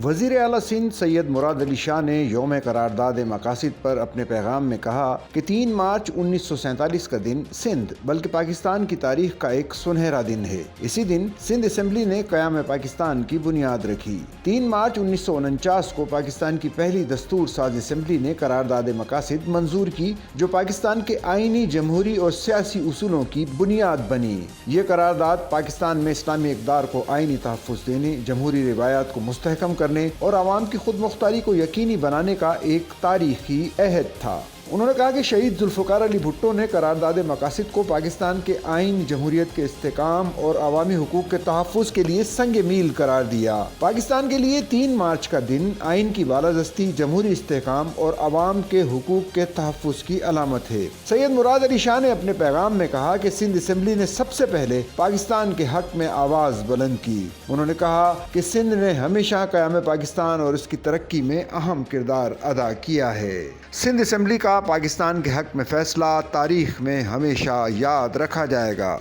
وزیر اعلیٰ سندھ سید مراد علی شاہ نے یوم قرارداد مقاصد پر اپنے پیغام میں کہا کہ 3 مارچ 1947 کا دن سندھ بلکہ پاکستان کی تاریخ کا ایک سنہرا دن ہے۔ اسی دن سندھ اسمبلی نے قیام پاکستان کی بنیاد رکھی۔ 3 مارچ 1949 کو پاکستان کی پہلی دستور ساز اسمبلی نے قرارداد مقاصد منظور کی، جو پاکستان کے آئینی، جمہوری اور سیاسی اصولوں کی بنیاد بنی۔ یہ قرارداد پاکستان میں اسلامی اقدار کو آئینی تحفظ دینے، جمہوری روایات کو مستحکم کرنے اور عوام کی خود مختاری کو یقینی بنانے کا ایک تاریخی عہد تھا۔ انہوں نے کہا کہ شہید ذوالفقار علی بھٹو نے قرارداد مقاصد کو پاکستان کے آئین، جمہوریت کے استحکام اور عوامی حقوق کے تحفظ کے لیے سنگ میل قرار دیا۔ پاکستان کے لیے 3 مارچ کا دن آئین کی بالادستی، جمہوری استحکام اور عوام کے حقوق کے تحفظ کی علامت ہے۔ سید مراد علی شاہ نے اپنے پیغام میں کہا کہ سندھ اسمبلی نے سب سے پہلے پاکستان کے حق میں آواز بلند کی۔ انہوں نے کہا کہ سندھ نے ہمیشہ قیام پاکستان اور اس کی ترقی میں اہم کردار ادا کیا ہے۔ سندھ اسمبلی کا پاکستان کے حق میں فیصلہ تاریخ میں ہمیشہ یاد رکھا جائے گا۔